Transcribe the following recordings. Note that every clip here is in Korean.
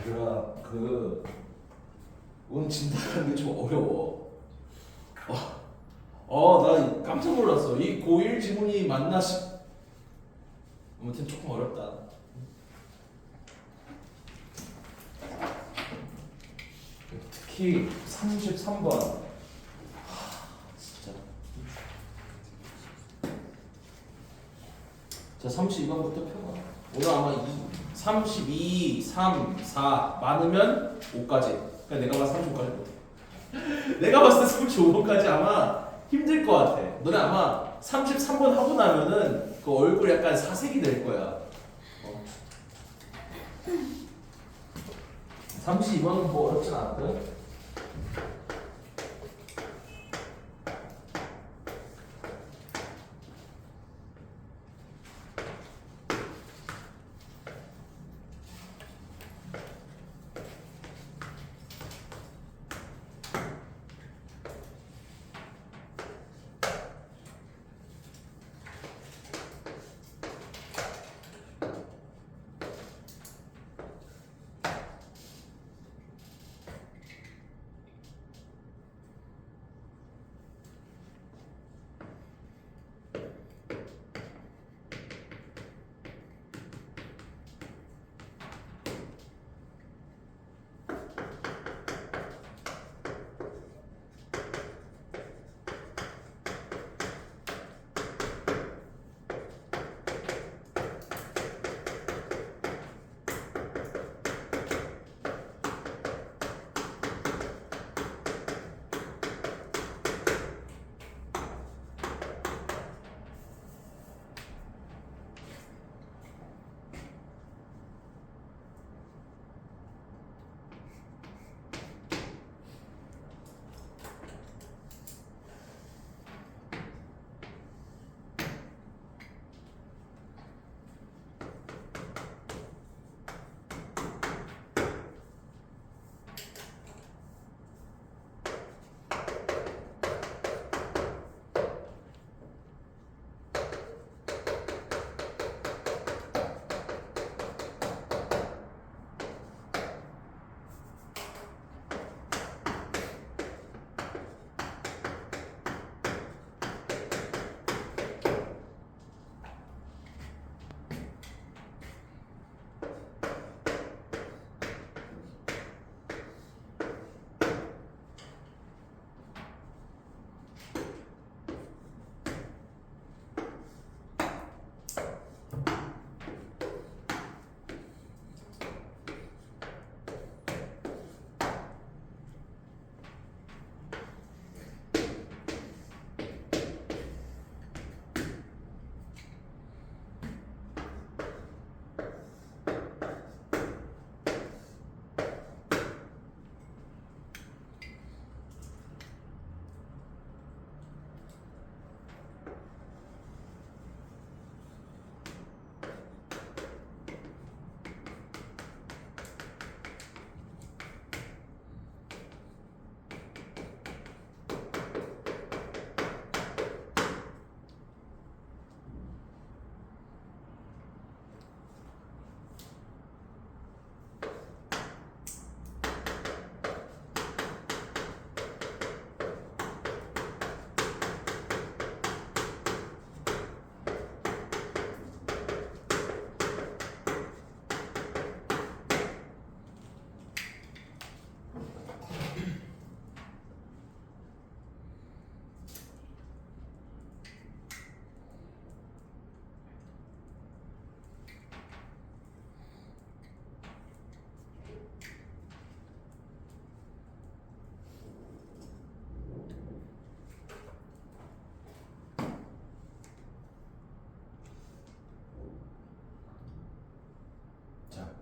얘들아 오늘 진단하는 게 좀 어려워. 나 깜짝 놀랐어. 이 고1 지문이 맞나 아무튼 조금 어렵다. 특히 33번. 진짜. 자, 32번부터 펴봐. 오늘 아마 32, 3, 4 많으면 5까지. 그러니까 내가 봤을 때 35까지 못해. 내가 봤을 때 35번까지 아마 힘들 것 같아. 너네 아마 33번 하고 나면은 그 얼굴 약간 사색이 될 거야. 32번은 뭐 어렵진 않거든.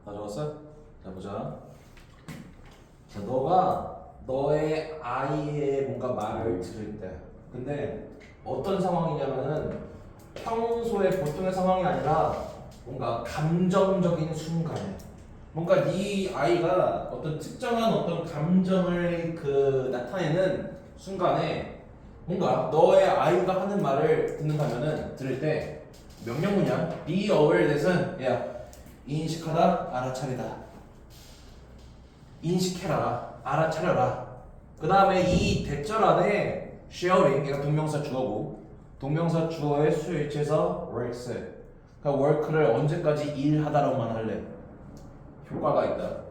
다 적었어? 자 보자. 자 너가 너의 아이의 뭔가 말을 들을 때, 근데 어떤 상황이냐면은 평소에 보통의 상황이 아니라 뭔가 감정적인 순간에, 뭔가 네 아이가 어떤 특정한 어떤 감정을 나타내는 순간에 뭔가 너의 아이가 하는 말을 듣는다면은 들을 때 명령문이야. Be aware that은 야 인식하다, 알아차리다. 인식해라, 알아차려라. 그 다음에 이 대절 안에 sharing, 얘가 동명사 주어고 동명사 주어의 수일치에서 works. 그러니까 work를 언제까지 일하다라고만 할래? 효과가 있다.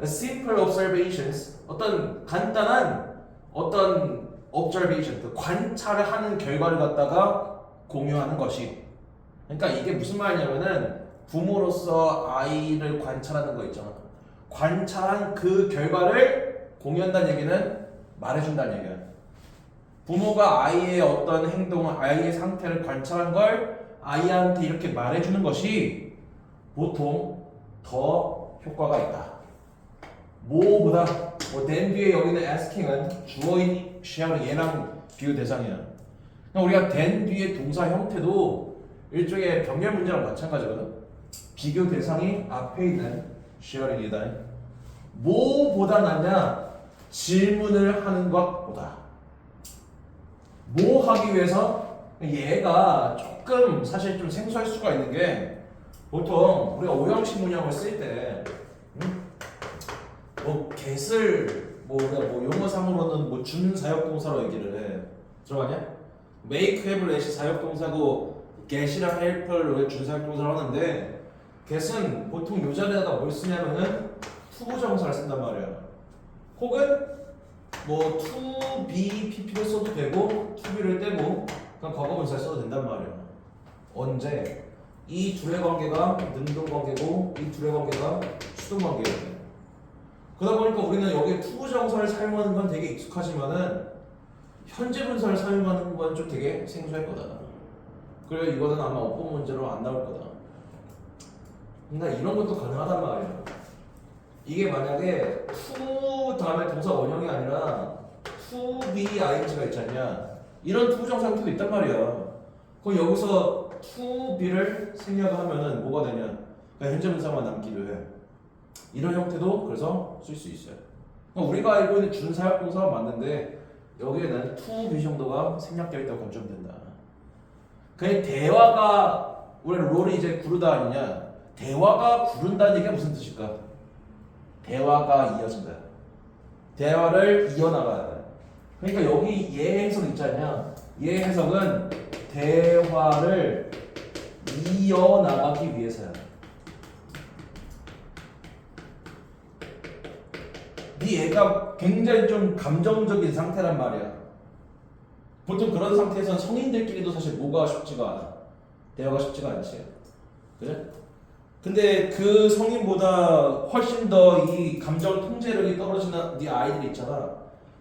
simple observations, 어떤 간단한 어떤 observation, 그 관찰을 하는 결과를 갖다가 공유하는 것이. 그러니까 이게 무슨 말이냐면은 부모로서 아이를 관찰하는 거 있잖아. 관찰한 그 결과를 공유한다는 얘기는 말해준다는 얘기야. 부모가 아이의 어떤 행동, 아이의 상태를 관찰한 걸 아이한테 이렇게 말해주는 것이 보통 더 효과가 있다. 뭐보다 than 뒤에 여기는 asking은 주어인 sharing 얘랑 비교 대상이야. 우리가 than 뒤에 동사 형태도 일종의 병렬 문제랑 마찬가지거든. 비교 대상이 앞에 있는 sharing이다. 뭐보다 낫냐? 질문을 하는 것보다. 뭐 하기 위해서? 얘가 조금 사실 좀 생소할 수가 있는 게 보통 우리가 오형식 문형을 쓸 때 뭐 get을 뭐 우리가 뭐 용어상으로는 뭐 주는 사역동사로 얘기를 해. 들어가냐? make, have, let이 사역동사고 get이랑 help를 준 사역동사로 하는데 get은 보통 요 자리에다가 뭘 쓰냐면은 투부정사를 쓴단 말이야. 혹은 뭐 to be, pp를 써도 되고 to be를 떼고 그냥 과거분사를 써도 된단 말이야. 언제? 이 둘의 관계가 능동관계고 이 둘의 관계가 수동관계거든. 그러다 보니까 우리는 여기에 투부정사를 사용하는 건 되게 익숙하지만은 현재 분사를 사용하는 건 좀 되게 생소할 거다. 그리고 이거는 아마 어법 문제로 안 나올 거다. 근데 이런 것도 가능하단 말이야. 이게 만약에 to 다음에 동사 원형이 아니라 to be ing가 있지 않냐? 이런 투부정사 형태도 있단 말이야. 그럼 여기서 to be를 생략하면은 뭐가 되냐? 그냥 현재 분사만 남기도 해. 이런 형태도 그래서 쓸 수 있어요. 우리가 알고 있는 준사역동사가 맞는데 여기에는 to be 정도가 생략되어 있다고 관점된다. 그냥 대화가 우리 롤이 이제 구르다 아니냐? 대화가 구른다는 얘기가 무슨 뜻일까? 대화가 이어진다. 대화를 이어나가야 돼. 그러니까 여기 얘 해석 있지 않냐? 얘 해석은 대화를 이어나가기 위해서야. 네 애가 굉장히 좀 감정적인 상태란 말이야. 보통 그런 상태에서는 성인들끼리도 사실 뭐가 쉽지가 않아. 대화가 쉽지가 않지. 그래? 근데 그 성인보다 훨씬 더 이 감정 통제력이 떨어지는 네 아이들이 있잖아.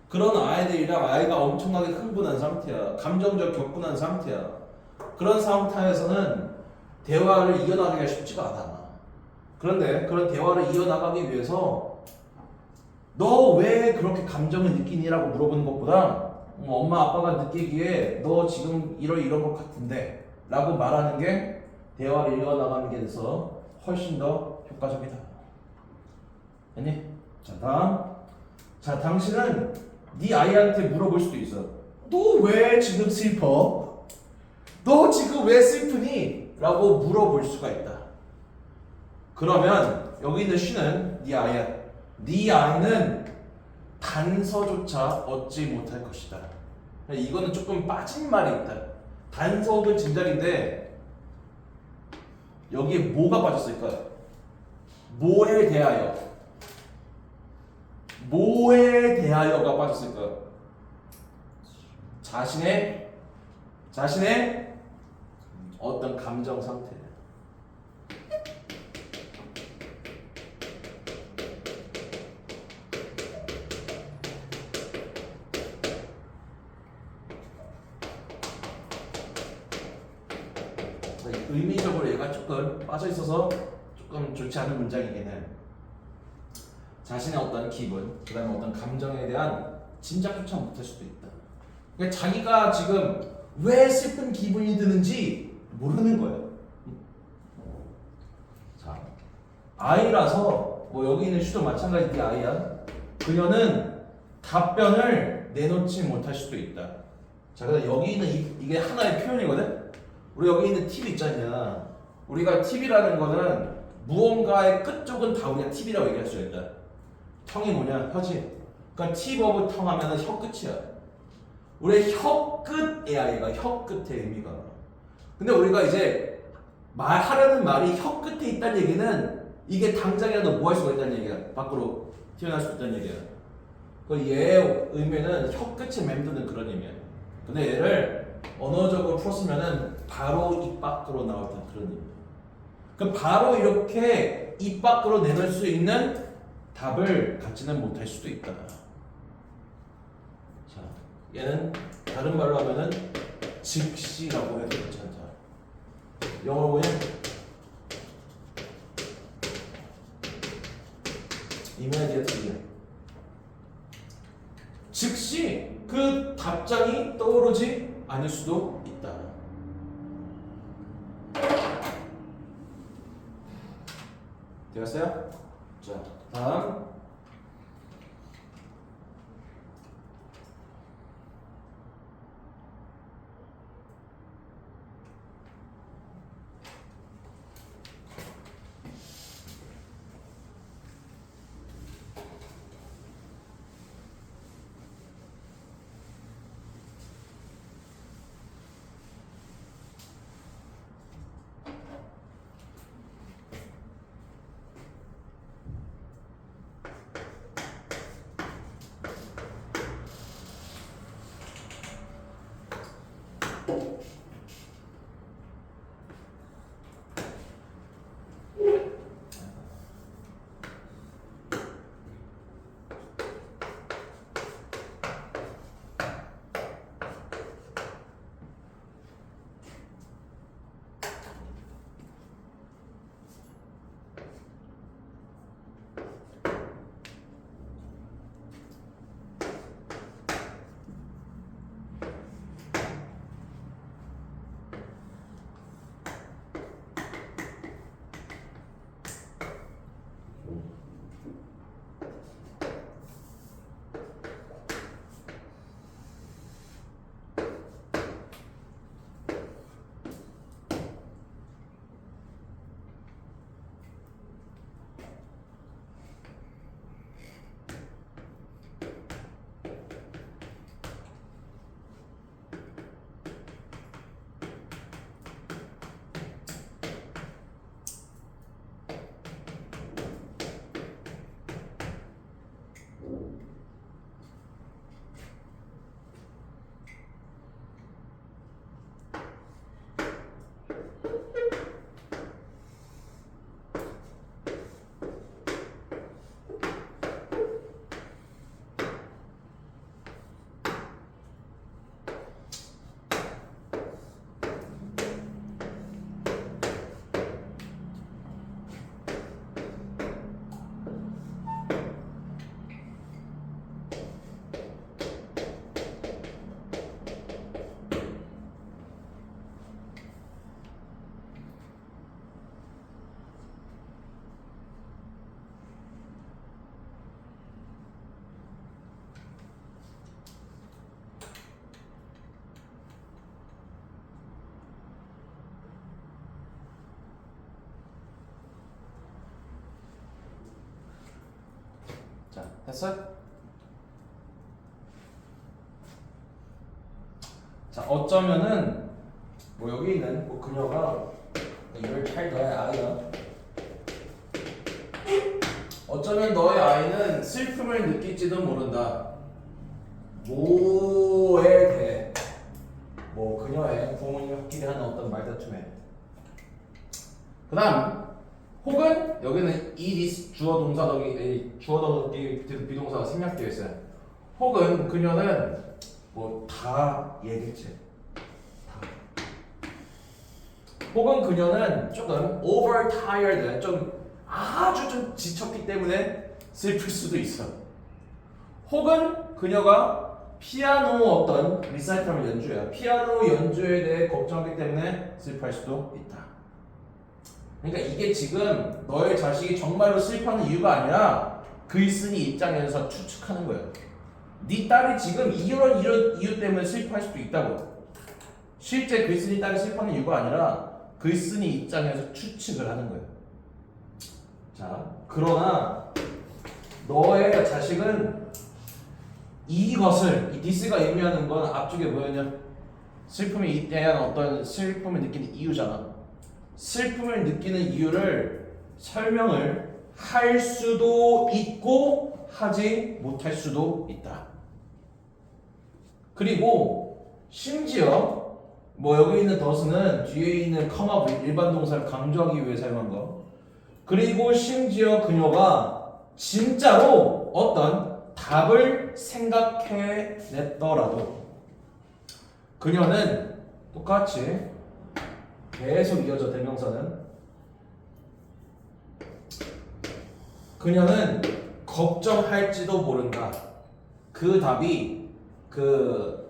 그런 아이들이랑 아이가 엄청나게 흥분한 상태야. 감정적 격분한 상태야. 그런 상태에서는 대화를 이어나가기가 쉽지가 않아. 그런데 그런 대화를 이어나가기 위해서 너 왜 그렇게 감정을 느끼니라고 물어보는 것보다 엄마 아빠가 느끼기에 너 지금 이런 것 같은데 라고 말하는 게 대화를 이어나가는 게 돼서 훨씬 더 효과적이다. 됐니? 자, 다음. 자, 당신은 네 아이한테 물어볼 수도 있어. 너 왜 지금 슬퍼? 너 지금 왜 슬프니? 라고 물어볼 수가 있다. 그러면 여기 있는 she는 네 아이야. 네 아이는 단서조차 얻지 못할 것이다. 이거는 조금 빠진 말이 있다. 단서는 진작인데 여기에 뭐가 빠졌을까요? 뭐에 대하여? 뭐에 대하여가 빠졌을까요? 자신의 어떤 감정 상태. 의미적으로 얘가 조금 빠져 있어서 조금 좋지 않은 문장이긴 해. 자신의 어떤 기분, 그다음에 어떤 감정에 대한 짐작조차 못할 수도 있다. 그러니까 자기가 지금 왜 슬픈 기분이 드는지 모르는 거예요. 자, 아이라서 뭐 여기 있는 슈도 마찬가지 네 아이야. 그녀는 답변을 내놓지 못할 수도 있다. 자, 그래서 여기 있는 이게 하나의 표현이거든. 우리 여기 있는 팁 있잖냐. 우리가 팁이라는 거는 무언가의 끝쪽은 다 우리가 팁이라고 얘기할 수 있다. 텅이 뭐냐? 혀지. 그러니까 T버브 텅 하면은 혀 끝이야. 우리 혀 끝이야, 얘가. 혀 끝의 의미가. 근데 우리가 이제 말하려는 말이 혀 끝에 있다는 얘기는 이게 당장이라도 뭐 할 수가 있다는 얘기야. 밖으로 튀어나올 수 있다는 얘기야. 그 얘의 의미는 혀 끝에 맴드는 그런 의미야. 근데 얘를 언어적으로 풀었으면은 바로 입 밖으로 나올 때 그런 의미야. 그럼 바로 이렇게 입 밖으로 내놓을 수 있는 답을 갖지는 못할 수도 있다. 자, 얘는 다른 말로 하면은 즉시라고 해도 괜찮다. 영어로 뭐냐? immediately. 즉시 그 답장이 떠오르지 않을 수도 있다. 되었어요? 자, 다음. 자, 됐어? 자, 어쩌면은 뭐 여기 있는 뭐 그녀가 이걸 잘 너의 아이야. 어쩌면 너의 아이는 슬픔을 느낄지도 모른다. 뭐에 대해? 뭐 그녀의 부모님끼리 하는 어떤 말다툼에. 그다음 혹은 여기는 이 주어 동사 덕이 주어 덕이 비동사가 생략되어 있어요. 혹은 그녀는 뭐 다 얘기했지. 다. 혹은 그녀는 조금 overtired, 좀 아주 좀 지쳤기 때문에 슬플 수도 있어. 혹은 그녀가 피아노 어떤 리사이탈을 연주해요. 피아노 연주에 대해 걱정하기 때문에 슬퍼할 수도 있다. 그러니까 이게 지금 너의 자식이 정말로 슬퍼하는 이유가 아니라 글쓴이 입장에서 추측하는 거예요. 네 딸이 지금 이런 이유 때문에 슬퍼할 수도 있다고. 실제 글쓴이 딸이 슬퍼하는 이유가 아니라 글쓴이 입장에서 추측을 하는 거예요. 자, 그러나 너의 자식은 이것을 이 this가 의미하는 건 앞쪽에 뭐였냐? 슬픔에 대한 어떤 슬픔을 느끼는 이유잖아. 슬픔을 느끼는 이유를 설명을 할 수도 있고 하지 못할 수도 있다. 그리고 심지어 뭐 여기 있는 does는 뒤에 있는 comma 일반 동사를 강조하기 위해 사용한 거. 그리고 심지어 그녀가 진짜로 어떤 답을 생각해냈더라도 그녀는 똑같이 계속 이어져 대명사는 그녀는 걱정할지도 모른다. 그 답이 그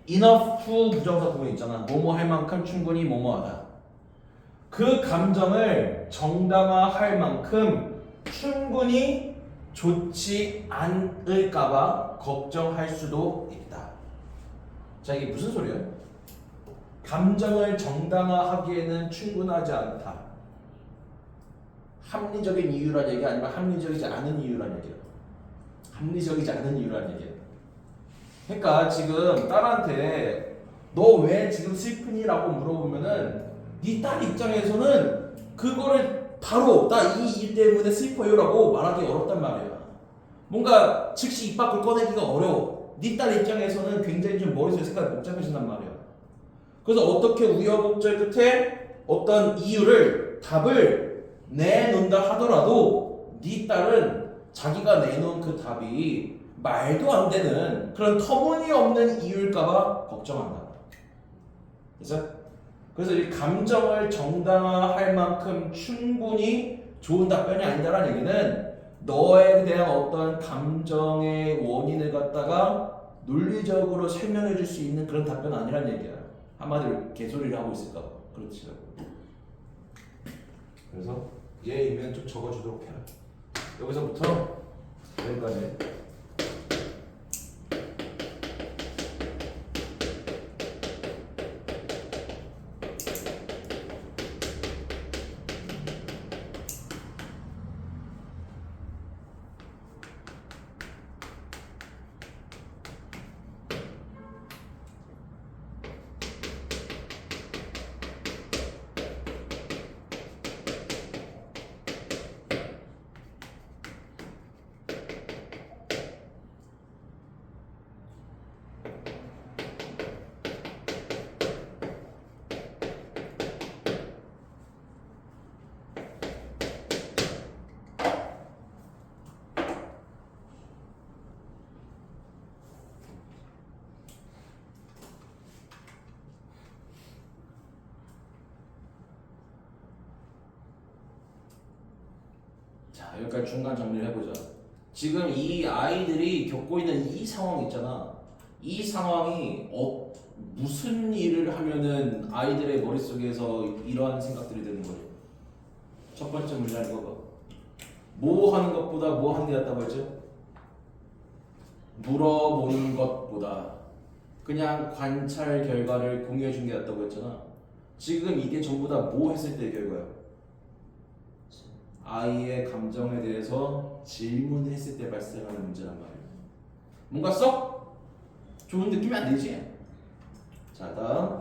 enough 부정사 부분 있잖아. 뭐뭐 할 만큼 충분히 뭐뭐하다. 그 감정을 정당화할 만큼 충분히 좋지 않을까봐 걱정할 수도 있다. 자, 이게 무슨 소리예요? 감정을 정당화하기에는 충분하지 않다. 합리적인 이유란 얘기 아니면 합리적이지 않은 이유란 얘기야. 합리적이지 않은 이유란 얘기야. 그러니까 지금 딸한테 너 왜 지금 슬프니?라고 물어보면은 네 딸 입장에서는 그거를 바로 나 이 일 때문에 슬퍼요라고 말하기 어렵단 말이야. 뭔가 즉시 입 밖을 꺼내기가 어려워. 네 딸 입장에서는 굉장히 좀 머릿속에 생각이 복잡해진단 말이야. 그래서 어떻게 우여곡절 끝에 어떤 이유를 답을 내놓는다 하더라도 네 딸은 자기가 내놓은 그 답이 말도 안 되는 그런 터무니없는 이유일까봐 걱정한다. 그래서 이 감정을 정당화할 만큼 충분히 좋은 답변이 아니다라는 얘기는 너에 대한 어떤 감정의 원인을 갖다가 논리적으로 설명해 줄 수 있는 그런 답변 아니란 얘기야. 한마디로 개소리를 하고 있을까 봐. 그렇지. 그래서 얘 이면 좀 적어주도록 해라. 여기서부터 여기까지. 자, 여기까지 중간 정리를 해보자. 지금 이 아이들이 겪고 있는 이 상황 있잖아. 이 상황이 무슨 일을 하면은 아이들의 머릿속에서 이러한 생각들이 드는 거예요. 첫 번째 문제는 이거 봐. 뭐 하는 것보다 뭐 하는 게 낫다고 했죠? 물어보는 것보다 그냥 관찰 결과를 공유해 준 게 낫다고 했잖아. 지금 이게 전부 다 뭐 했을 때의 결과야? 아이의 감정에 대해서 질문했을 때 발생하는 문제란 말이에요. 뭔가 썩 좋은 느낌이 안 들지? 자, 다음.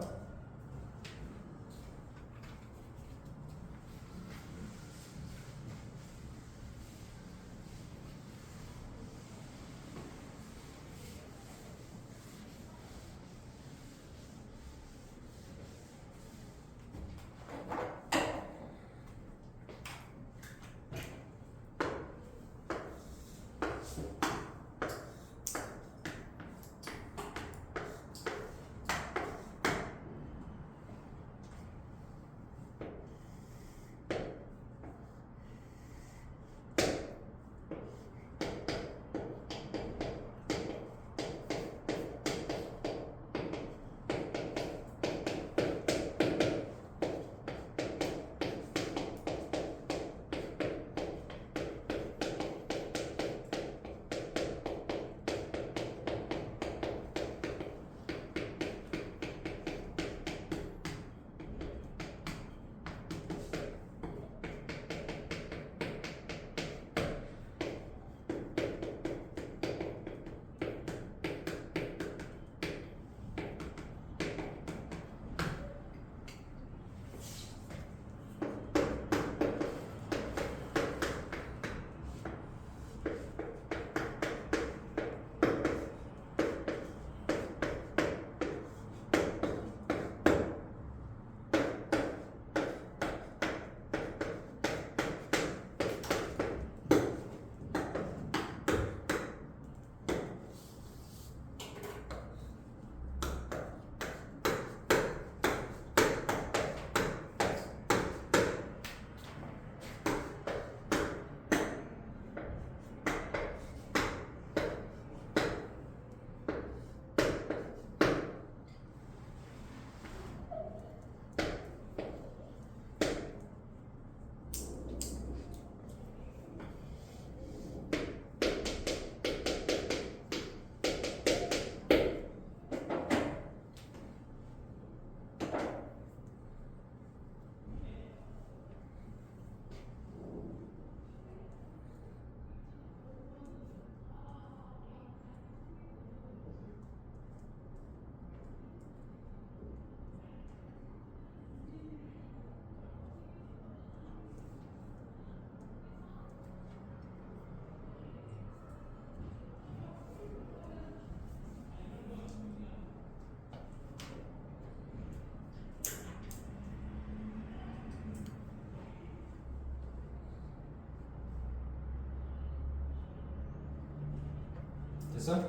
됐어?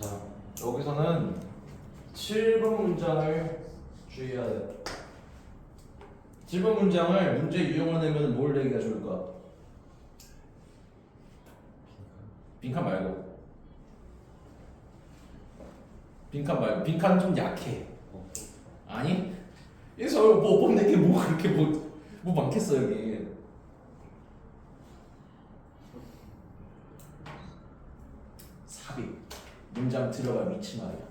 자, 여기서는 7번 문장을 주의해야 돼. 7번 문장을 문제 유형화되면 뭘 내기가 좋을까? 빈칸 말고. 빈칸은 좀 약해. 아니? 여기서 뭐 뽑는 게 뭐 그렇게 뭐 많겠어 여기. 삽입. 문장 들어가 미친 말이야.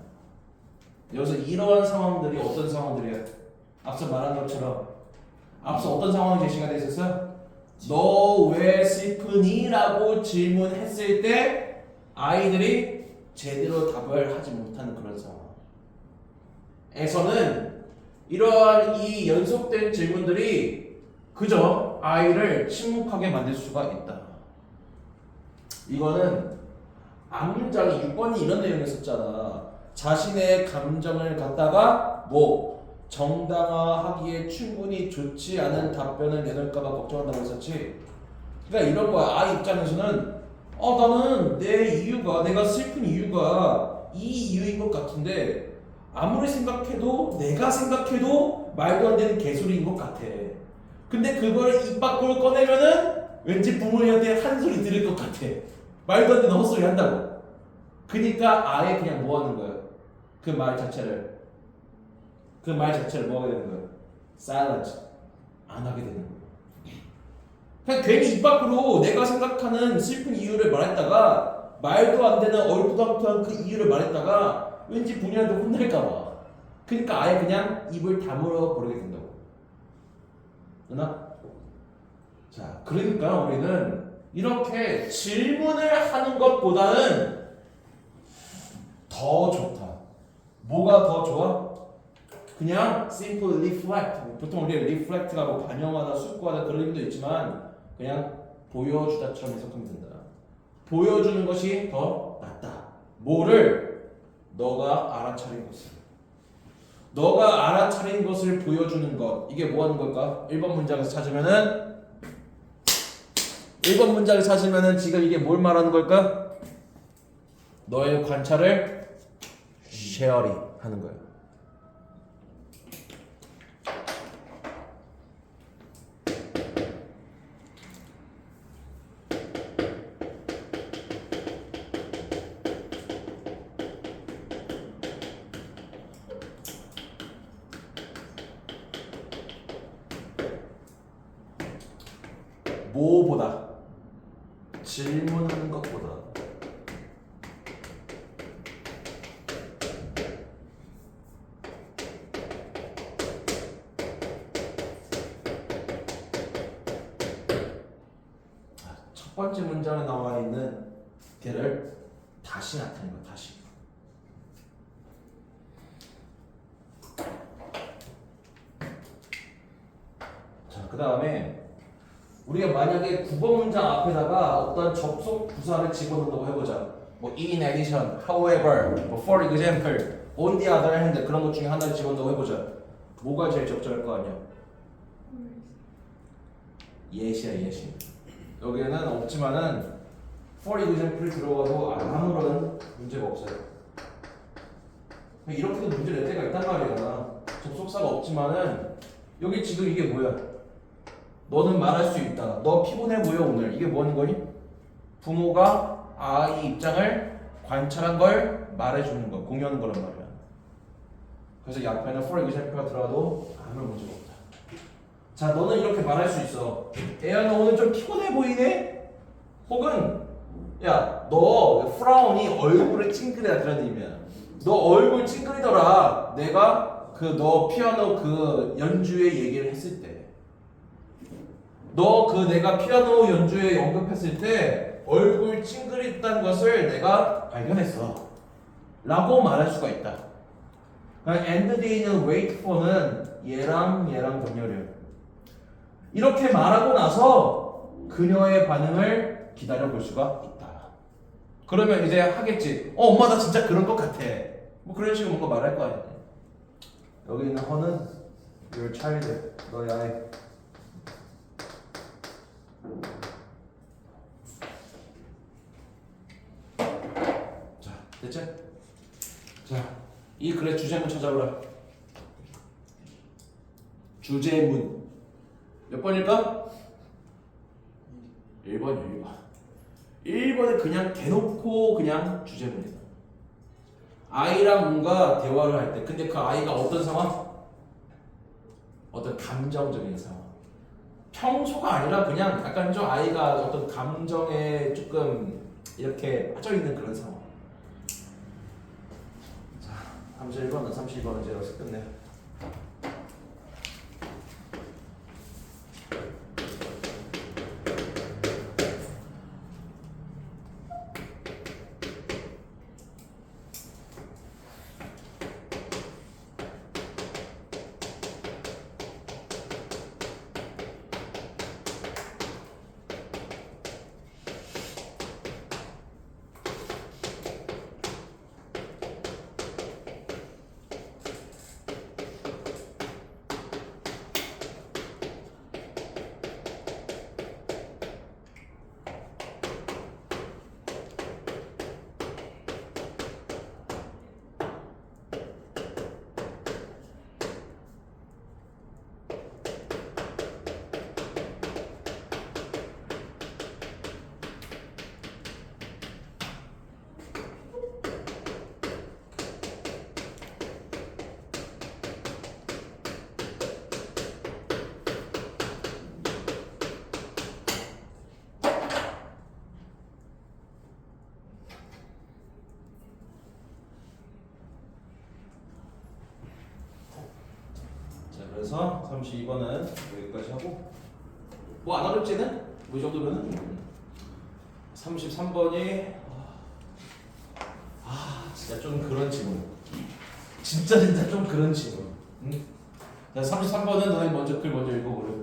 여기서 이러한 상황들이 어떤 상황들이야? 앞서 말한 것처럼 앞서 어떤 상황이 제시가 돼 있었어? 너 왜 슬프니? 라고 질문했을 때 아이들이 제대로 답을 하지 못하는 그런 상황에서는 이러한 이 연속된 질문들이 그저 아이를 침묵하게 만들 수가 있다. 이거는 앞문장이 6번이 이런 내용이었잖아. 자신의 감정을 갖다가 뭐 정당화하기에 충분히 좋지 않은 답변을 내놓을까봐 걱정한다고 했었지. 그러니까 이런 거야. 아이 입장에서는 나는 내가 슬픈 이유가 이 이유인 것 같은데 아무리 생각해도 내가 생각해도 말도 안 되는 개소리인 것 같아. 근데 그걸 입 밖으로 꺼내면은 왠지 부모님한테 한 소리 들을 것 같아. 말도 안 되는 헛소리 한다고. 그러니까 아예 그냥 뭐 하는 거야? 그 말 자체를 뭐 하게 되는 거야? silence. 안 하게 되는 거야. 그냥 괜히 입 밖으로 내가 생각하는 슬픈 이유를 말했다가 말도 안 되는 얼토당토한 그 이유를 말했다가 왠지 본인한테 혼날까봐. 그러니까 아예 그냥 입을 다물어 버리게 된다고. 되나? 자, 그러니까 우리는 이렇게 질문을 하는 것보다는 더 좋다. 뭐가 더 좋아? 그냥 simple reflect. 보통 우리가 reflect가 뭐 반영하다, 숙고하다 그런 의미도 있지만 그냥 보여주다처럼 해석하면 된다. 보여주는 것이 더 낫다. 뭐를? 너가 알아차린 것을. 너가 알아차린 것을 보여주는 것. 이게 뭐 하는 걸까? 1번 문장에서 찾으면은 1번 문장을 찾으면은 지금 이게 뭘 말하는 걸까? 너의 관찰을 sharing 하는 거야. 뭐보다? 질문하는 것보다. 첫 번째 문장에 나와 있는 걔를 다시 나타낸 거야. 다시. 자, 그 다음에 우리가 만약에 9번 문장 앞에다가 어떤 접속 부사를 집어넣는다고 해보자. 뭐 in addition, however, 뭐 for example, on the other hand 그런 것 중에 하나를 집어넣는다고 해보자. 뭐가 제일 적절할 거 아니야? 예시야, 예시. 여기에는 없지만은 for example 들어가도 아무런 문제가 없어요. 이렇게도 문제를 낼 때가 있단 말이야. 접속사가 없지만은 여기 지금 이게 뭐야? 너는 말할 수 있다. 너 피곤해 보여 오늘. 이게 뭐 하는 거니? 부모가 아이 입장을 관찰한 걸 말해주는 거, 공유하는 거란 말이야. 그래서 이 앞에는 for example가 들어가도 아무 문제가 없다. 자, 너는 이렇게 말할 수 있어. 애야, 너 오늘 좀 피곤해 보이네? 혹은 야, 너 프라운이 얼굴에 찡그리다 그런 의미야. 너 얼굴 찡그리더라. 내가 그 너 피아노 그 연주회 얘기를 했을 때. 너 그 내가 피아노 연주에 언급했을 때 얼굴 찡그렸다는 것을 내가 발견했어 라고 말할 수가 있다. and day는 wait for는 얘랑 병렬이에요. 이렇게 말하고 나서 그녀의 반응을 기다려 볼 수가 있다. 그러면 이제 하겠지. 엄마 나 진짜 그럴 것 같아. 뭐 그런 식으로 뭔가 말할 거 아니야. 여기 있는 허는 your child, 너의 아이. 됐지? 자, 이 글의 주제문 찾아보라. 주제문 몇 번일까? 1번이요. 1번. 1번에 그냥 대놓고 그냥 주제문이다. 아이랑 뭔가 대화를 할 때, 근데 그 아이가 어떤 상황? 어떤 감정적인 상황. 평소가 아니라 그냥 약간 좀 아이가 어떤 감정에 조금 이렇게 빠져있는 그런 상황. 자, 31번은 32번은 이제 여기서 끝내. 그래서 32번은 여기까지 하고 뭐 안 어렵지는? 뭐 이 정도면은 33번이 진짜 좀 그런 질문 진짜 좀 그런 질문 응? 33번은 너네 먼저 글 먼저 읽어보래.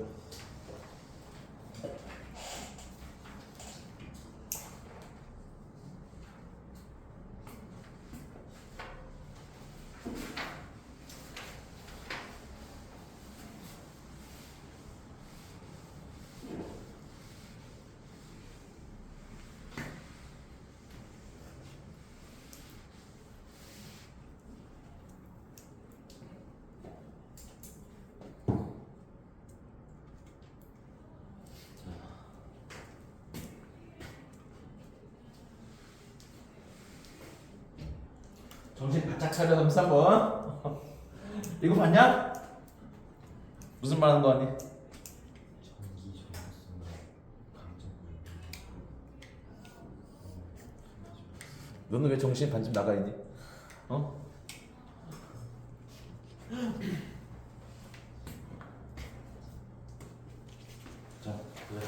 정신 바짝 차려 33번. 이거 봤냐? 무슨 말 하는 거 아니? 너는 왜 정신 반쯤 나가 있니? 어? 자, 그래.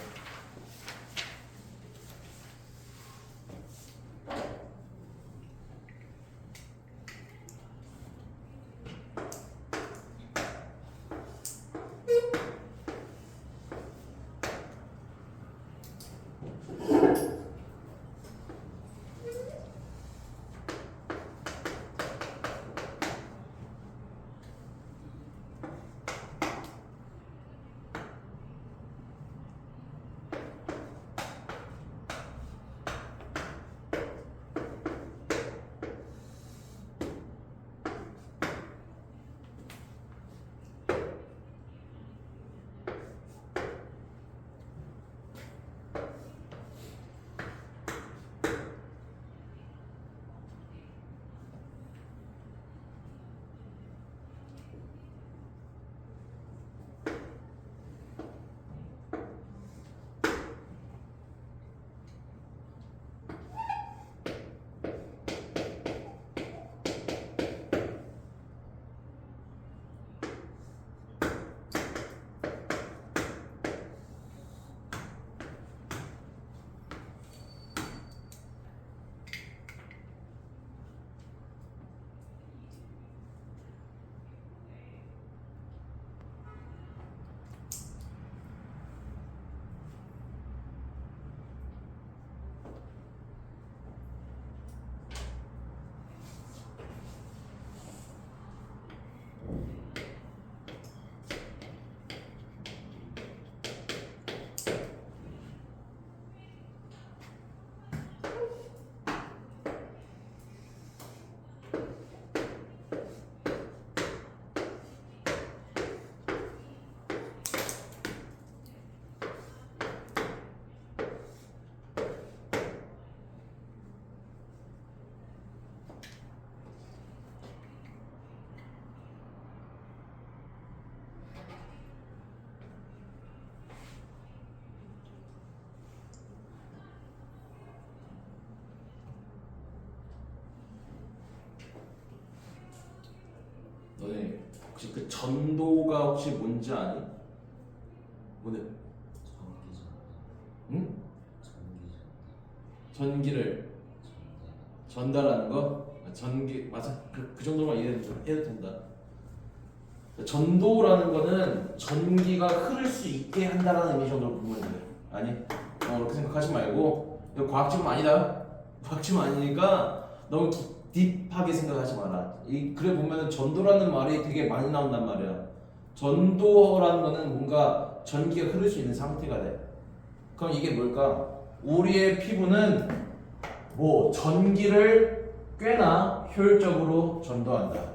혹시 그 전도가 혹시 뭔지 아니? 오늘 전기전. 응? 전기전. 전기를 전달하는 거? 전기 맞아. 그 정도만 이해해도 된다. 전도라는 거는 전기가 흐를 수 있게 한다라는 의미 정도로 보면 돼. 아니? 그렇게 생각하지 말고 이거 과학 지문 아니다. 과학 지문 아니니까 너무 딥하게 생각하지 마라. 그래 보면은 전도라는 말이 되게 많이 나온단 말이야. 전도라는 거는 뭔가 전기가 흐를 수 있는 상태가 돼. 그럼 이게 뭘까? 우리의 피부는 뭐 전기를 꽤나 효율적으로 전도한다.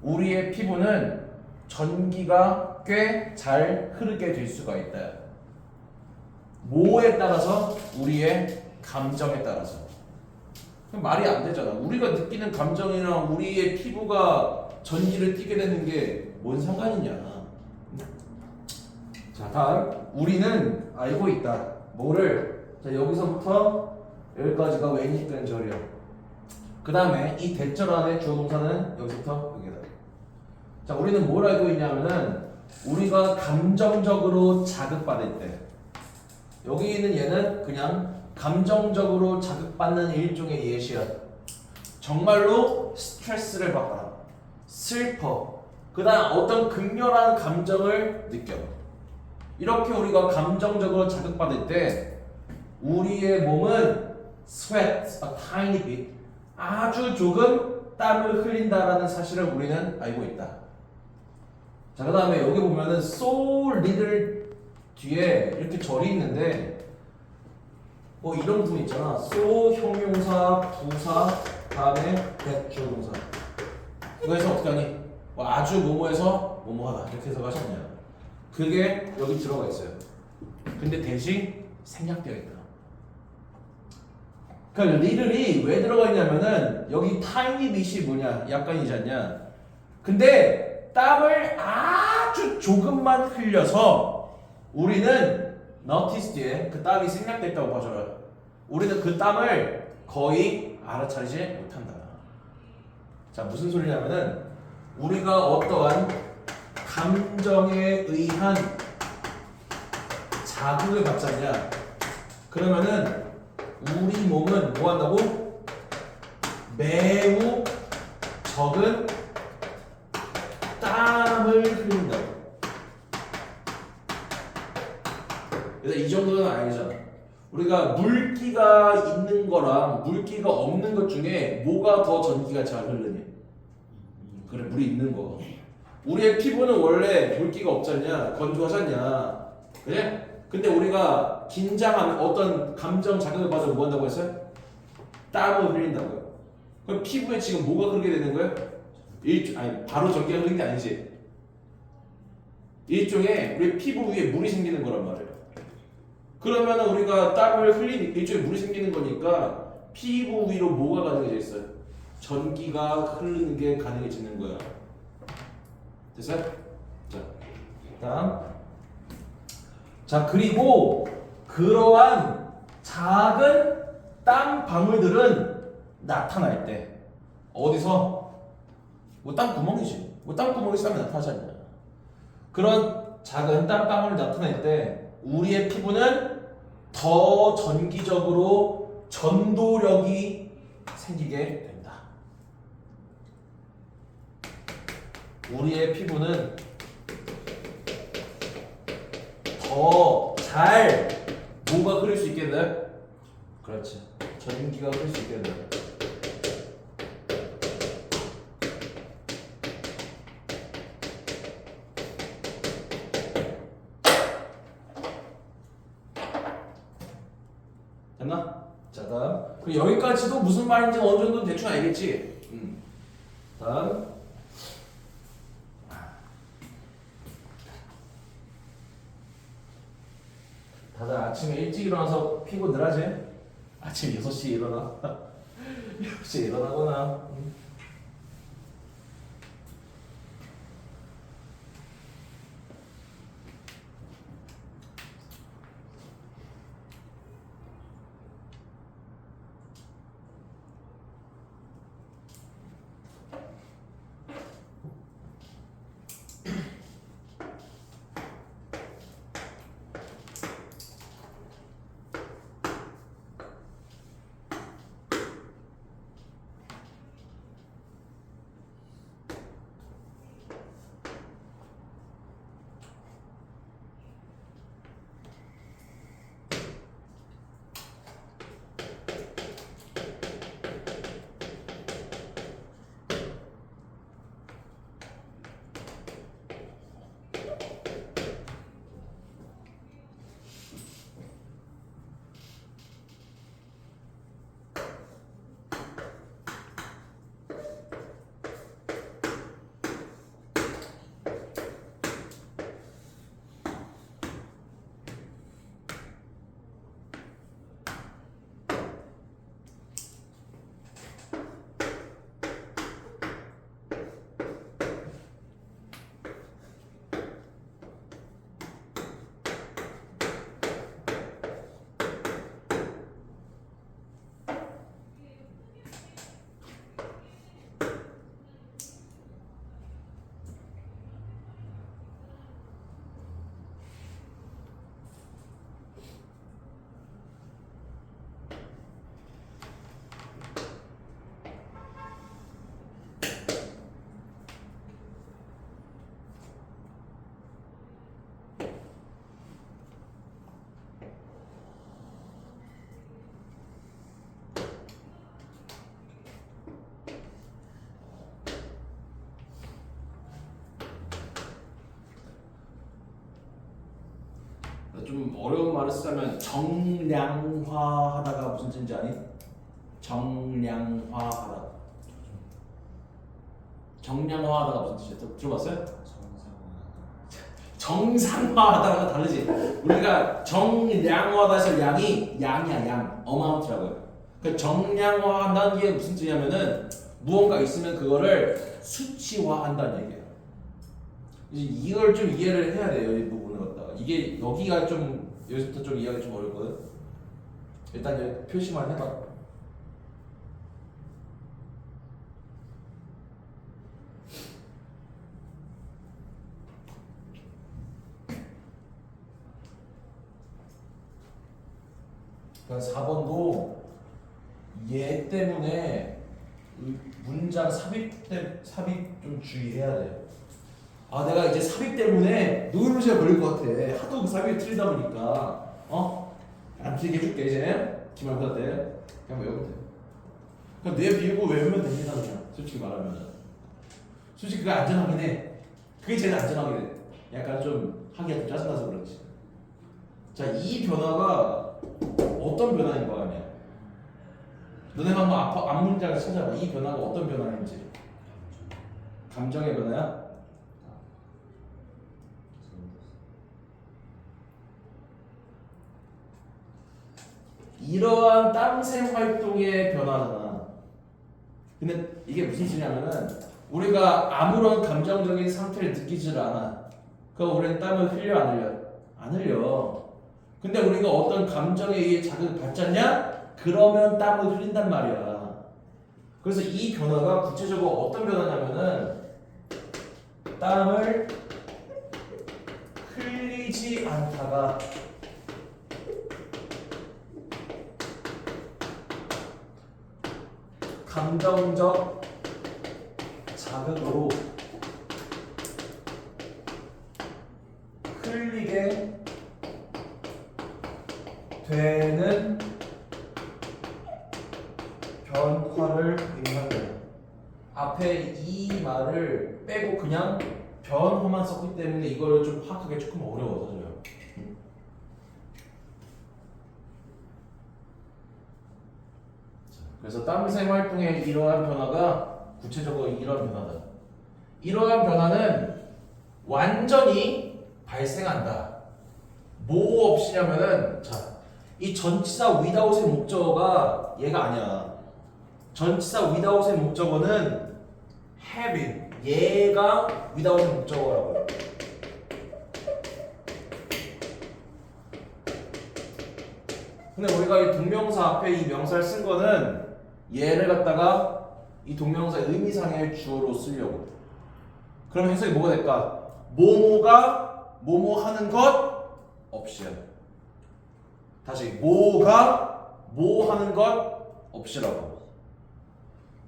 우리의 피부는 전기가 꽤 잘 흐르게 될 수가 있다. 뭐에 따라서? 우리의 감정에 따라서. 말이 안 되잖아. 우리가 느끼는 감정이랑 우리의 피부가 전기를 띠게 되는 게 뭔 상관이냐. 자, 다음 우리는 알고 있다. 뭐를? 자, 여기서부터 여기까지가 웬이든 절이요. 그 다음에 이 대절 안에 주어 동사는 여기서부터 여기다. 자, 우리는 뭘 알고 있냐면은 우리가 감정적으로 자극받을 때 여기 있는 얘는 그냥 감정적으로 자극받는 일종의 예시야. 정말로 스트레스를 받거나 슬퍼, 그 다음 어떤 극렬한 감정을 느껴. 이렇게 우리가 감정적으로 자극받을 때 우리의 몸은 sweat a tiny bit, 아주 조금 땀을 흘린다라는 사실을 우리는 알고 있다. 자, 그 다음에 여기 보면은 so little 뒤에 이렇게 절이 있는데 뭐 이런 부분 있잖아. so 형용사, 부사, 다음에 that 주어동사. 이거에서 어떻게 하니? 뭐 아주 뭐뭐해서 뭐뭐하다 이렇게 해석하셨냐? 그게 여기 들어가 있어요. 근데 대신 생략되어 있다. 그러니까 little이 왜 들어가 있냐면은 여기 tiny bit이 뭐냐? 약간이지 않냐? 근데 땀을 아주 조금만 흘려서 우리는 notice 뒤에 그 땀이 생략되어 있다고 봐줘라. 우리는 그 땀을 거의 알아차리지 못한다. 자, 무슨 소리냐면은 우리가 어떠한 감정에 의한 자극을 받잖냐? 그러면은 우리 몸은 뭐 한다고? 매우 적은 땀을 흘린다고. 그래서 이 정도는 아니잖아. 우리가 물기가 있는 거랑 물기가 없는 것 중에 뭐가 더 전기가 잘 흐르니? 그래, 물이 있는 거. 우리의 피부는 원래 물기가 없잖냐? 건조하잖냐? 그래? 근데 우리가 긴장하면 어떤 감정 자극을 받으면 뭐 한다고 했어요? 땀을 흘린다고요. 그럼 피부에 지금 뭐가 흐르게 되는 거예요? 아니, 바로 전기가 흐르는 게 아니지. 일종의 우리 피부 위에 물이 생기는 거란 말이에요. 그러면 우리가 땀을 흘리니 일종의 물이 생기는 거니까 피부 위로 뭐가 가능해져 있어요? 전기가 흐르는 게 가능해지는 거야. 됐어요? 자, 다음. 자, 그리고 그러한 작은 땀 방울들은 나타날 때 어디서? 뭐 땀구멍이지. 뭐 땀구멍에서 땀이 나타나지 않냐. 그런 작은 땀방울이 나타날 때 우리의 피부는 더 전기적으로 전도력이 생기게 된다. 우리의 피부는 더 잘 뭐가 흐를 수 있게 돼? 그렇지. 전기가 흐를 수 있게 돼. 됐나? 자, 다음. 그리고 여기까지도 무슨 말인지 어느 정도 대충 알겠지? 다음. 다들 아침에 일찍 일어나서 피곤들하지? 아침 6시에 일어나. 6시에 일어나거나. 좀 어려운 말을 쓰자면 정량화하다가 무슨 뜻인지 아니? 정량화하다. 정량화하다가 무슨 뜻이야? 들어봤어요? 정상화하다가 다르지. 우리가 정량화하다에서 양이 양이야 양, 어마운트라고요. 그 정량화한다는 게 무슨 뜻이냐면은 무언가 있으면 그거를 수치화한다는 얘기예요. 이제 이걸 좀 이해를 해야 돼요. 이 부분을 갖다가 이게 여기가 좀 여기서부터 좀 이해하기 좀 어렵거든. 일단 여기 표시만 해봐. 그러니까 4번도 얘 때문에 문장 삽입 좀 주의해야 돼. 아 내가 이제 삽입 때문에 노이로제가 걸릴 것 같아. 하도 그 삽입이 틀리다 보니까 안 틀리게 해줄게 이제 기말고사 때 그냥 외우면 돼. 그냥 뇌 비우고 외우면 됩니다 그냥 솔직히 말하면. 솔직히 그게 안전하긴 해. 그게 제일 안전하긴 해. 약간 좀 하기가 좀 짜증나서 그렇지. 자 이 변화가 어떤 변화인 거 아니야? 너네가 한번 앞문장을 찾아봐. 이 변화가 어떤 변화인지. 감정의 변화야? 이러한 땀샘 활동의 변화잖아. 근데 이게 무슨 소리냐면은 우리가 아무런 감정적인 상태를 느끼지를 않아. 그럼 우리는 땀을 흘려 안 흘려? 안 흘려. 근데 우리가 어떤 감정에 의해 자극을 받지 않냐? 그러면 땀을 흘린단 말이야. 그래서 이 변화가 구체적으로 어떤 변화냐면은 땀을 흘리지 않다가 감정적 자극으로 흘리게 되는 변화를 의미한다. 앞에 이 말을 빼고 그냥 변화만 썼기 때문에 이거를 좀 파악하기 조금 어려워서요. 그래서 땀샘 활동의 이러한 변화가 구체적으로 이런 변화다. 이러한 변화는 완전히 발생한다. 뭐 없이냐면은 이 전치사 without의 목적어가 얘가 아니야. 전치사 without의 목적어는 having. 얘가 without의 목적어라고요. 근데 우리가 이 동명사 앞에 이 명사를 쓴 거는 얘를 갖다가 이 동명사의 의미상의 주어로 쓰려고. 그럼 해석이 뭐가 될까? 뭐뭐가 뭐뭐 하는 것 없이야. 다시 뭐가 뭐 하는 것 없이라고.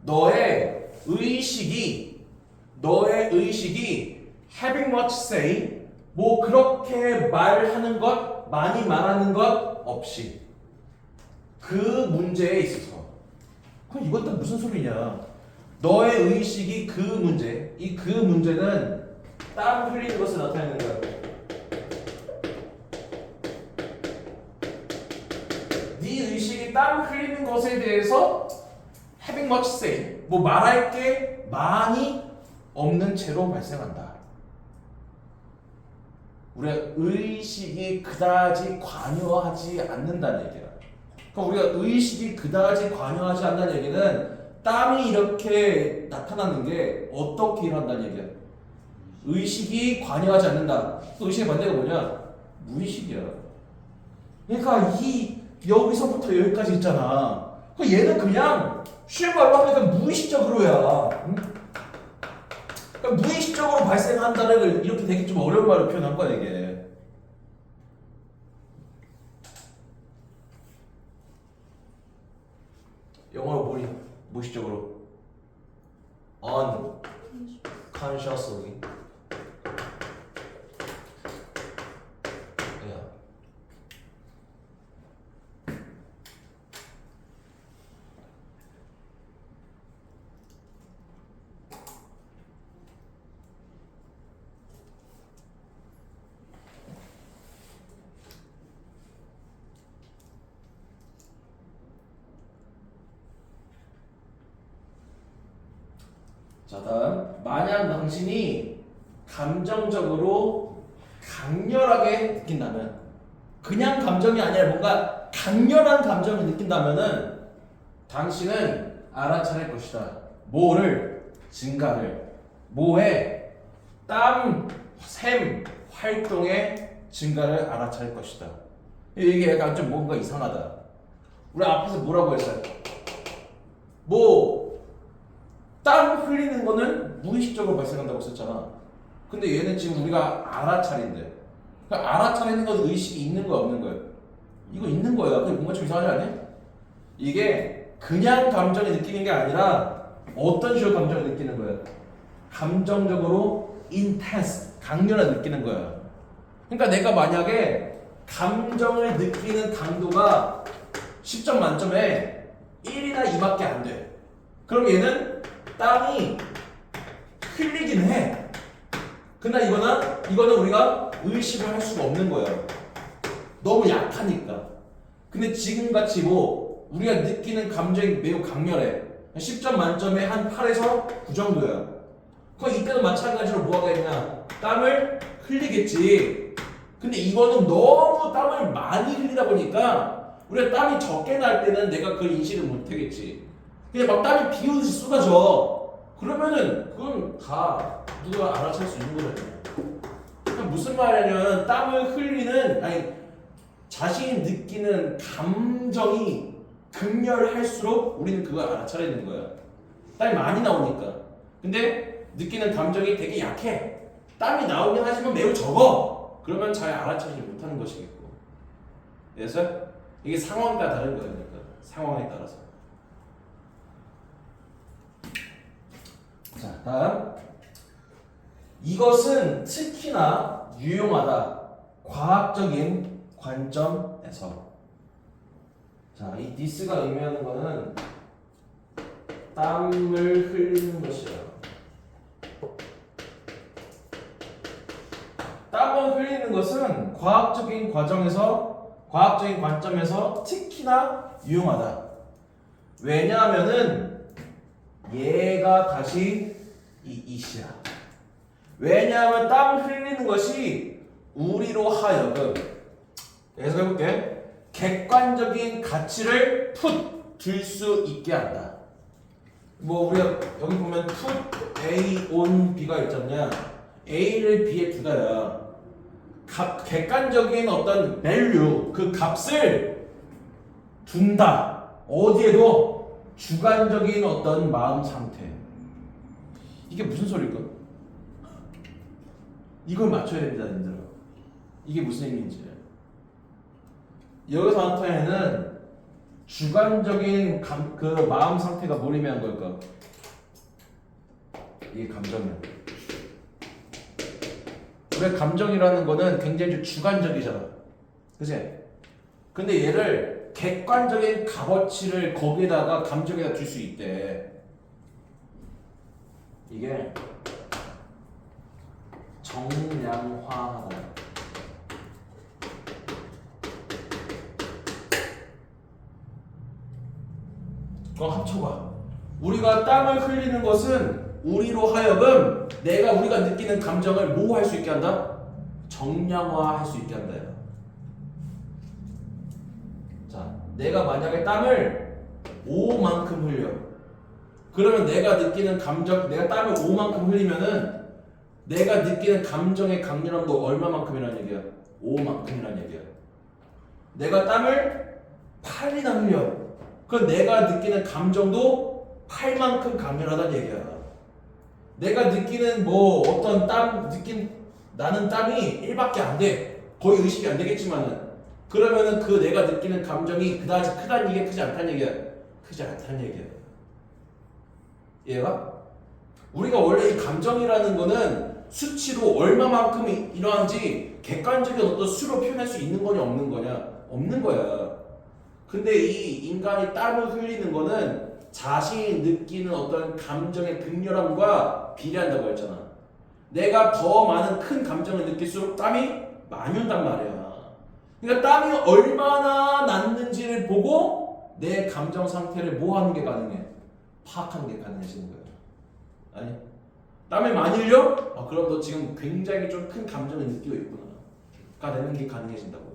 너의 의식이 having much say 뭐 그렇게 말하는 것 많이 말하는 것 없이 그 문제에 있어서. 그럼 이것도 무슨 소리냐? 너의 의식이 그 문제, 이 그 문제는 땀 흘리는 것을 나타내는 거야. 네 의식이 땀 흘리는 것에 대해서 having much say, 뭐 말할 게 많이 없는 채로 발생한다. 우리가 의식이 그다지 관여하지 않는다는 얘기야. 그러니까 우리가 의식이 그다지 관여하지 않는다는 얘기는 땀이 이렇게 나타나는 게 어떻게 일어난다는 얘기야. 의식이 관여하지 않는다. 또 의식의 반대가 뭐냐? 무의식이야. 그러니까 이 여기서부터 여기까지 있잖아. 얘는 그냥 쉬운 말로 하면 무의식적으로야. 응? 그러니까 무의식적으로 발생한다는 걸 이렇게 되게 좀 어려운 말로 표현한 거야 이게. 영어로 뭐니? 무의식적으로 unconsciously. 자, 다음. 만약 당신이 감정적으로 강렬하게 느낀다면, 그냥 감정이 아니라 뭔가 강렬한 감정을 느낀다면은 당신은 알아차릴 것이다. 뭐를? 증가를. 뭐해? 땀, 샘, 활동의 증가를 알아차릴 것이다. 이게 약간 좀 뭔가 이상하다. 우리 앞에서 뭐라고 했어요? 땀 흘리는 거는 무의식적으로 발생한다고 했었잖아. 근데 얘는 지금 우리가 알아차린대. 그러니까 알아차리는 건 의식이 있는 거야, 없는 거야? 이거 있는 거야. 근데 뭔가 좀 이상하지 않니? 이게 그냥 감정을 느끼는 게 아니라 어떤 식으로 감정을 느끼는 거야? 감정적으로 intense, 강렬하게 느끼는 거야. 그러니까 내가 만약에 감정을 느끼는 강도가 10점 만점에 1이나 2밖에 안 돼. 그럼 얘는 땀이 흘리긴 해. 근데 이거는 우리가 의식을 할 수가 없는 거야. 너무 약하니까. 근데 지금같이 우리가 느끼는 감정이 매우 강렬해. 10점 만점에 한 8에서 9 정도야. 그럼 이때도 마찬가지로 뭐 하겠냐? 땀을 흘리겠지. 근데 이거는 너무 땀을 많이 흘리다 보니까 우리가 땀이 적게 날 때는 내가 그걸 인식을 못 하겠지. 그냥 막 땀이 비 오듯이 쏟아져. 그러면은 그건 다 누가 알아챌 수 있는 거잖아요. 그러니까 무슨 말이냐면 땀을 흘리는, 아니 자신이 느끼는 감정이 극렬할수록 우리는 그걸 알아차리는 거야. 땀이 많이 나오니까. 근데 느끼는 감정이 되게 약해. 땀이 나오긴 하지만 매우 적어. 그러면 잘 알아차리지 못하는 것이겠고. 그래서 이게 상황에 따라 다른 거야. 그러니까 상황에 따라서. 자, 다음. 이것은 특히나 유용하다. 과학적인 관점에서. 자, 이 this가 의미하는 거는 땀을 흘리는 것이야. 땀을 흘리는 것은 과학적인 관점에서 특히나 유용하다. 왜냐하면은 얘가 다시 이시야. 왜냐하면 땀 흘리는 것이 우리로 하여금, 계속 해볼게. 객관적인 가치를 들 수 있게 한다. 우리가 여기 보면 put A on B가 있잖냐. A를 B에 두다야. 객관적인 어떤 value, 그 값을 둔다. 어디에도? 주관적인 어떤 마음 상태. 이게 무슨 소리일까? 이걸 맞춰야 됩니다, 님들아. 이게 무슨 의미인지. 여기서 나타내는 주관적인 그 마음 상태가 뭘 의미한 걸까? 이게 감정이야. 왜 감정이라는 거는 굉장히 좀 주관적이잖아. 그치? 근데 얘를 객관적인 값어치를 거기에다가 감정에다 둘 수 있대. 이게 정량화하다. 그거 합쳐봐. 우리가 땀을 흘리는 것은 우리로 하여금 우리가 느끼는 감정을 뭐 할 수 있게 한다? 정량화할 수 있게 한다. 자, 내가 만약에 땀을 5만큼 흘려. 그러면 내가 느끼는 감정, 내가 땀을 5만큼 흘리면은 내가 느끼는 감정의 강렬함도 얼마만큼이라는 얘기야? 5만큼이라는 얘기야. 내가 땀을 8이나 흘려. 그럼 내가 느끼는 감정도 8만큼 강렬하다는 얘기야. 내가 느끼는 나는 땀이 1밖에 안 돼. 거의 의식이 안 되겠지만은. 그러면은 그 내가 느끼는 감정이 그다지 크다는 얘기야, 크지 않다는 얘기야? 크지 않다는 얘기야. 얘가? 우리가 원래 이 감정이라는 거는 수치로 얼마만큼 이러한지 객관적인 어떤 수로 표현할 수 있는 거냐 없는 거냐? 없는 거야. 근데 이 인간이 땀을 흘리는 거는 자신이 느끼는 어떤 감정의 극렬함과 비례한다고 했잖아. 내가 더 많은 큰 감정을 느낄수록 땀이 많이 온단 말이야. 그러니까 땀이 얼마나 났는지를 보고 내 감정 상태를 뭐 하는 게 가능해? 파악하는 게 가능해지는 거야. 아니. 땀이 많이 흘려? 그럼 너 지금 굉장히 좀 큰 감정을 느끼고 있구나. 가 내는 게 가능해진다고.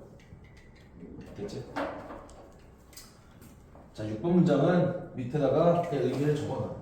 됐지? 자, 6번 문장은 밑에다가 그 의미를 적어놔.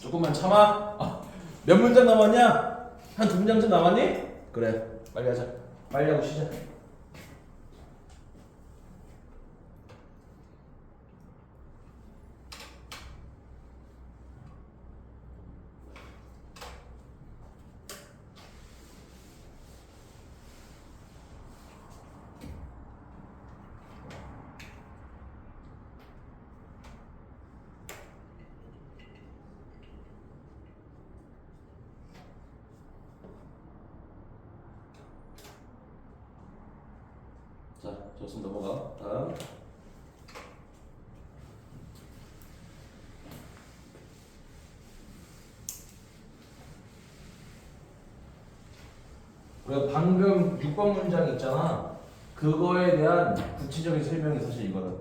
조금만 참아. 몇 문장 남았냐? 한 2문장쯤 남았니? 그래, 빨리 하자. 빨리 하고 쉬자. 자, 좋습니다. 넘어가. 다음. 우리가 방금 6번 문장 있잖아. 그거에 대한 구체적인 설명이 사실 이거다.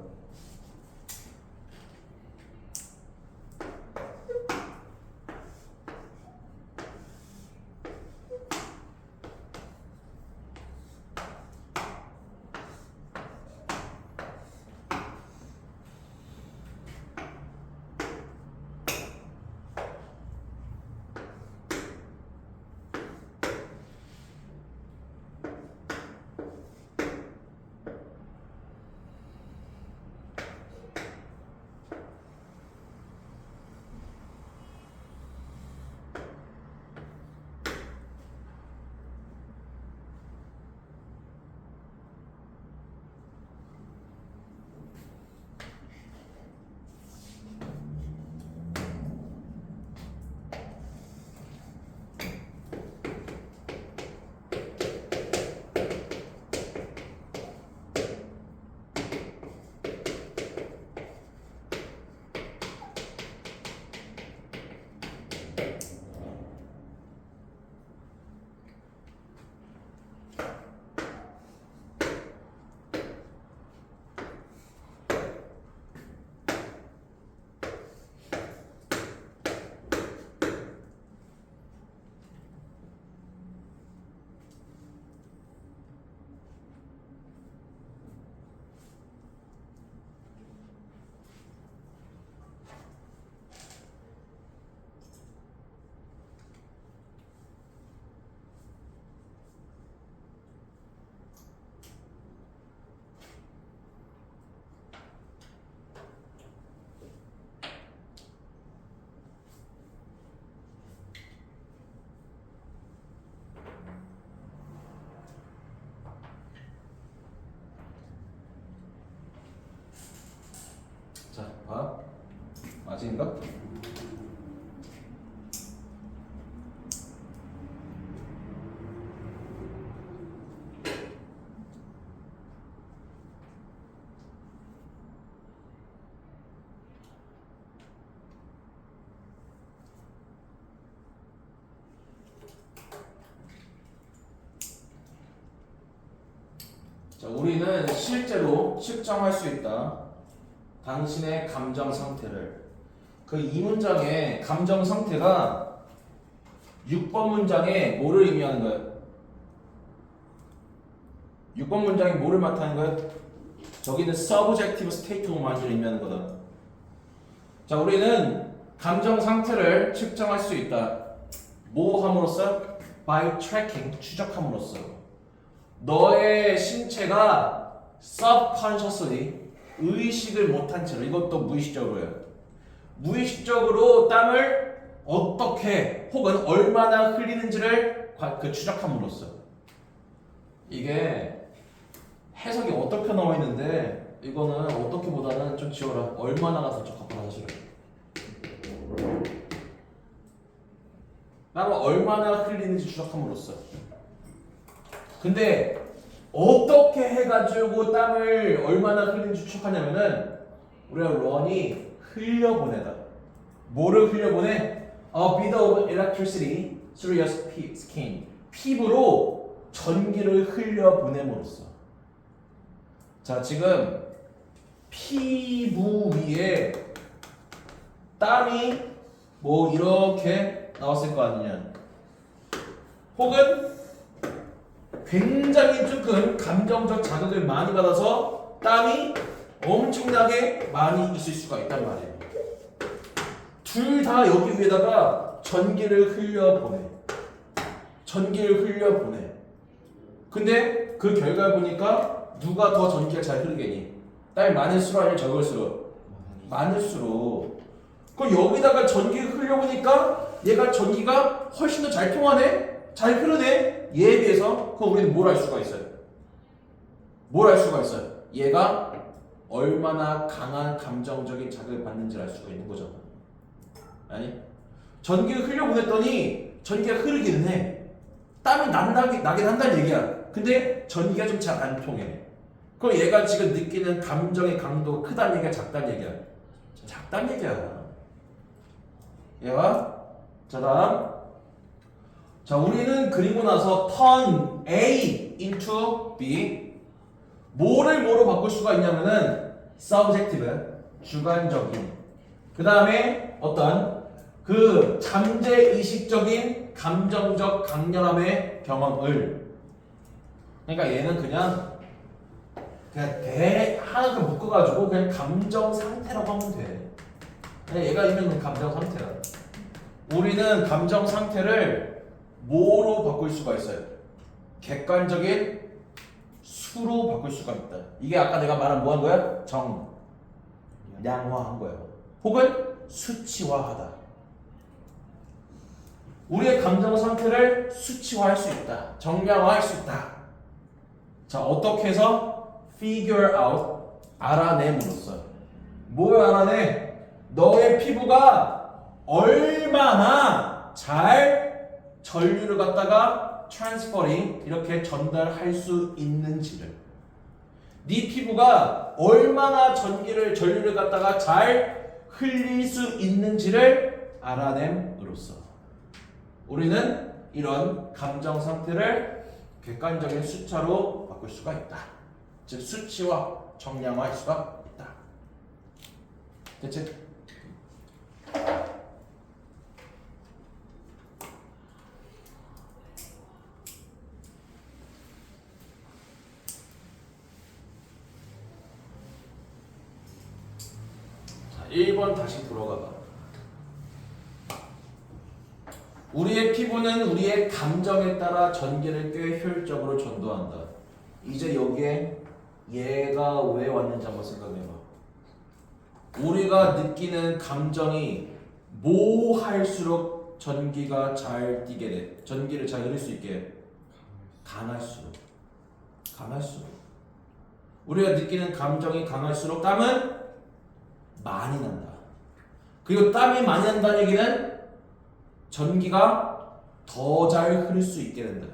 자, 봐. 아직인가? 자, 우리는 실제로 측정할 수 있다. 당신의 감정 상태를. 그 이 문장의 감정 상태가 6번 문장에 뭐를 의미하는 거예요? 6번 문장이 뭐를 나타내는 거예요? 저기는 subjective state of mind를 의미하는 거다. 자, 우리는 감정 상태를 측정할 수 있다. 뭐 함으로써? By tracking, 추적함으로써. 너의 신체가 subconsciously, 의식을 못한 채로, 이것도 무의식적으로요. 무의식적으로 땀을 어떻게 혹은 얼마나 흘리는지를 추적함으로써. 이게 해석이 어떻게 나와 있는데 이거는 어떻게보다는 좀 지워라. 얼마나가 더 적합하다 사실은. 땀을 얼마나 흘리는지 추적함으로써. 근데 어떻게 해가지고 땀을 얼마나 흘리는지 추적하냐면은 우리가 런이 흘려보내다. 뭐를 흘려보내? A bit of electricity through your skin. 피부로 전기를 흘려보냄으로써. 자, 지금 피부 위에 땀이 뭐 이렇게 나왔을 거 아니냐. 혹은 굉장히 조금 감정적 자극을 많이 받아서 땀이 엄청나게 많이 있을 수가 있단 말이에요. 둘 다 여기 위에다가 전기를 흘려보내. 전기를 흘려보내. 근데 그 결과를 보니까 누가 더 전기가 잘 흐르겠니? 땀이 많을수록 아니면 적을수록? 많을수록. 그럼 여기다가 전기를 흘려보니까 얘가 전기가 훨씬 더 잘 통하네? 잘 흐르네? 얘에 비해서 그럼 우리는 뭘 알 수가 있어요? 뭘 알 수가 있어요? 얘가 얼마나 강한 감정적인 자극을 받는지를 알 수가 있는 거잖아. 아니? 전기를 흘려보냈더니 전기가 흐르기는 해. 땀이 나긴 한다는 얘기야. 근데 전기가 좀 잘 안 통해. 그럼 얘가 지금 느끼는 감정의 강도가 크다는 얘기야, 작다는 얘기야? 작다는 얘기야. 얘가 자, 다음. 자, 우리는 그리고 나서 turn A into B. 뭐로 바꿀 수가 있냐면은 subjective, 주관적인. 그 다음에 어떤 그 잠재의식적인 감정적 강렬함의 경험을. 그러니까 얘는 그냥 하나 묶어가지고 그냥 감정 상태라고 하면 돼. 그냥 얘가 있는 감정 상태야. 우리는 감정 상태를 뭐로 바꿀 수가 있어요? 객관적인 수로 바꿀 수가 있다. 이게 아까 내가 말한 뭐 한 거야? 정량화한 거야. 혹은 수치화하다. 우리의 감정 상태를 수치화할 수 있다. 정량화할 수 있다. 자, 어떻게 해서? figure out, 알아냄으로써. 뭘 알아내? 너의 피부가 얼마나 잘 전류를 갖다가 transferring, 이렇게 전달할 수 있는지를. 네 피부가 얼마나 전류를 갖다가 잘 흘릴 수 있는지를 알아냄으로써 우리는 이런 감정 상태를 객관적인 숫자로 바꿀 수가 있다. 즉 수치와 정량화할 수가 있다. 됐지? 자, 1번 다시 돌아가봐. 우리의 피부는 우리의 감정에 따라 전기를 꽤 효율적으로 전도한다. 이제 여기에 얘가 왜 왔는지 한번 생각해봐. 우리가 느끼는 감정이 뭐 할수록 전기가 잘 뛰게 돼? 전기를 잘 흐를 수 있게 강할수록. 우리가 느끼는 감정이 강할수록 땀은 많이 난다. 그리고 땀이 많이 난다는 얘기는 전기가 더 잘 흐를 수 있게 된다.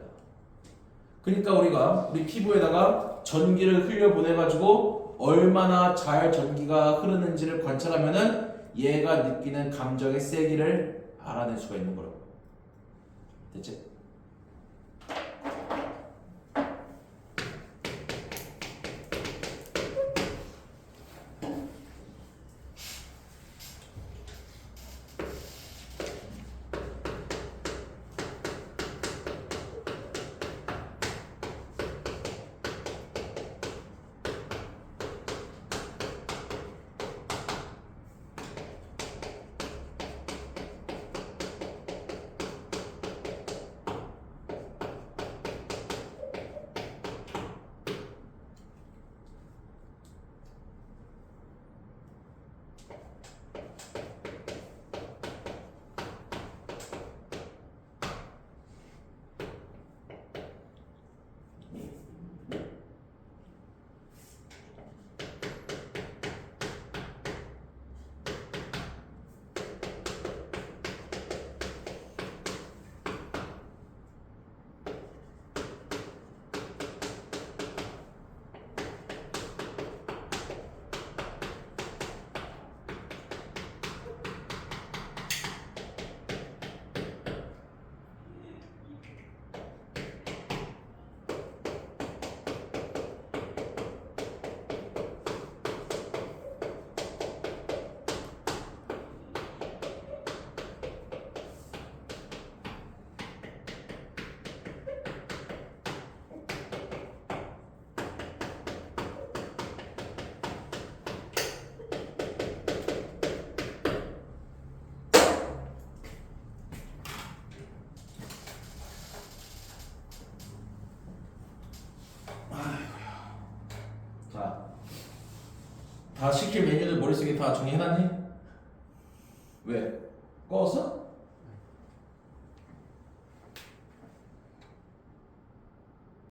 그러니까 우리가 우리 피부에다가 전기를 흘려보내가지고 얼마나 잘 전기가 흐르는지를 관찰하면은 얘가 느끼는 감정의 세기를 알아낼 수가 있는 거라고. 됐지? 다 시킬 메뉴들 머릿속에 다 정리해놨니? 왜? 꺼웠어?